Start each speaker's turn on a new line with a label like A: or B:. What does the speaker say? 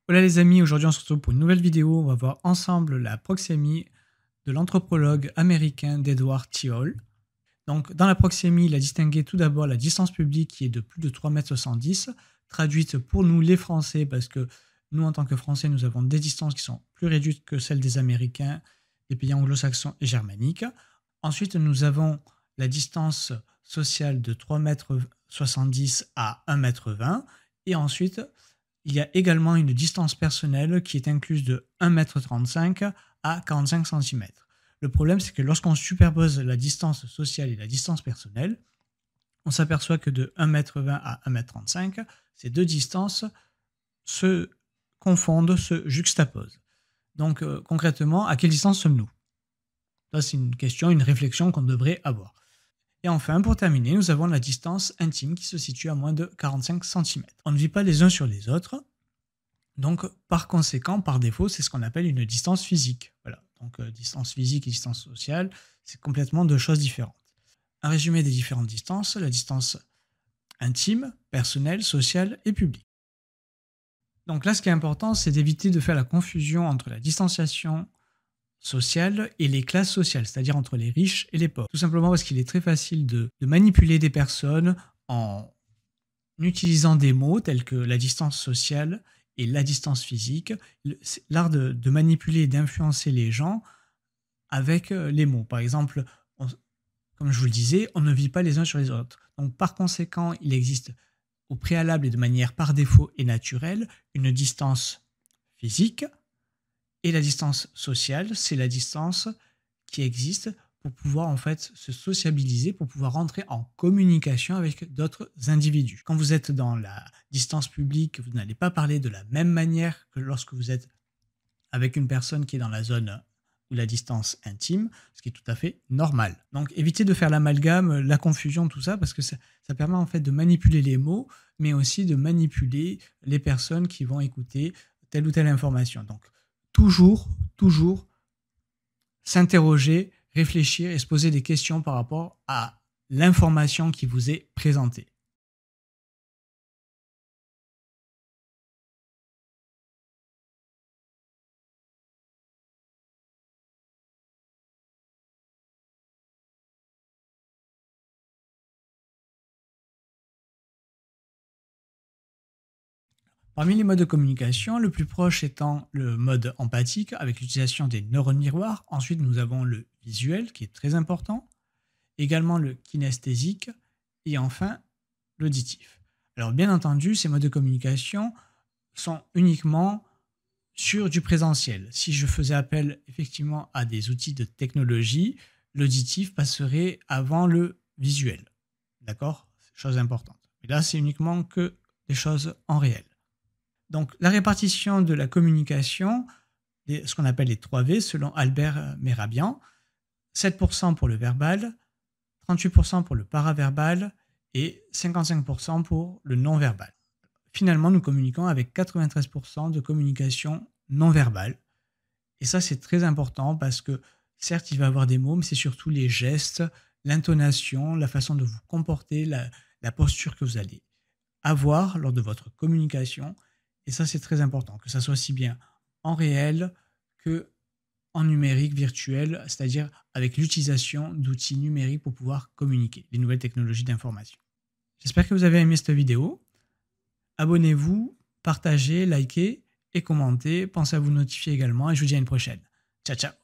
A: Hola les amis, aujourd'hui on se retrouve pour une nouvelle vidéo. On va voir ensemble la proxémie de l'anthropologue américain d'Edward T. Hall. Donc dans la proxémie, il a distingué tout d'abord la distance publique qui est de plus de 3,70 m, traduite pour nous les Français, parce que nous en tant que Français, nous avons des distances qui sont plus réduites que celles des Américains, des pays anglo-saxons et germaniques. Ensuite, nous avons la distance sociale de 3,70 m à 1,20 m. Et ensuite, il y a également une distance personnelle qui est incluse de 1,35 m à 45 cm. Le problème, c'est que lorsqu'on superpose la distance sociale et la distance personnelle, on s'aperçoit que de 1,20 m à 1,35 m, ces deux distances se confondent, se juxtaposent. Donc concrètement, à quelle distance sommes-nous? Ça, c'est une question, une réflexion qu'on devrait avoir. Et enfin, pour terminer, nous avons la distance intime qui se situe à moins de 45 cm. On ne vit pas les uns sur les autres, donc par conséquent, par défaut, c'est ce qu'on appelle une distance physique. Voilà. Donc distance physique et distance sociale, c'est complètement deux choses différentes. Un résumé des différentes distances: la distance intime, personnelle, sociale et publique. Donc là, ce qui est important, c'est d'éviter de faire la confusion entre la distanciation sociale et les classes sociales, c'est-à-dire entre les riches et les pauvres. Tout simplement parce qu'il est très facile de manipuler des personnes en utilisant des mots tels que la distance sociale et la distance physique, l'art de manipuler et d'influencer les gens avec les mots. Par exemple, comme je vous le disais, on ne vit pas les uns sur les autres. Donc par conséquent, il existe au préalable et de manière par défaut et naturelle une distance physique, et la distance sociale, c'est la distance qui existe pour pouvoir en fait se sociabiliser, pour pouvoir rentrer en communication avec d'autres individus. Quand vous êtes dans la distance publique, vous n'allez pas parler de la même manière que lorsque vous êtes avec une personne qui est dans la zone ou la distance intime, ce qui est tout à fait normal. Donc évitez de faire l'amalgame, la confusion, tout ça, parce que ça permet en fait de manipuler les mots, mais aussi de manipuler les personnes qui vont écouter telle ou telle information. Donc toujours s'interroger, réfléchir et se poser des questions par rapport à l'information qui vous est présentée. Parmi les modes de communication, le plus proche étant le mode empathique avec l'utilisation des neurones miroirs. Ensuite, nous avons le visuel qui est très important, également le kinesthésique et enfin l'auditif. Alors bien entendu, ces modes de communication sont uniquement sur du présentiel. Si je faisais appel effectivement à des outils de technologie, l'auditif passerait avant le visuel. D'accord? Chose importante. Et là, c'est uniquement que des choses en réel. Donc la répartition de la communication, ce qu'on appelle les 3V selon Albert Mehrabian: 7% pour le verbal, 38% pour le paraverbal et 55% pour le non-verbal. Finalement, nous communiquons avec 93% de communication non-verbale. Et ça, c'est très important parce que certes, il va y avoir des mots, mais c'est surtout les gestes, l'intonation, la façon de vous comporter, la posture que vous allez avoir lors de votre communication. Et ça, c'est très important, que ça soit aussi bien en réel que en numérique virtuel, c'est-à-dire avec l'utilisation d'outils numériques pour pouvoir communiquer, les nouvelles technologies d'information. J'espère que vous avez aimé cette vidéo. Abonnez-vous, partagez, likez et commentez. Pensez à vous notifier également et je vous dis à une prochaine. Ciao, ciao.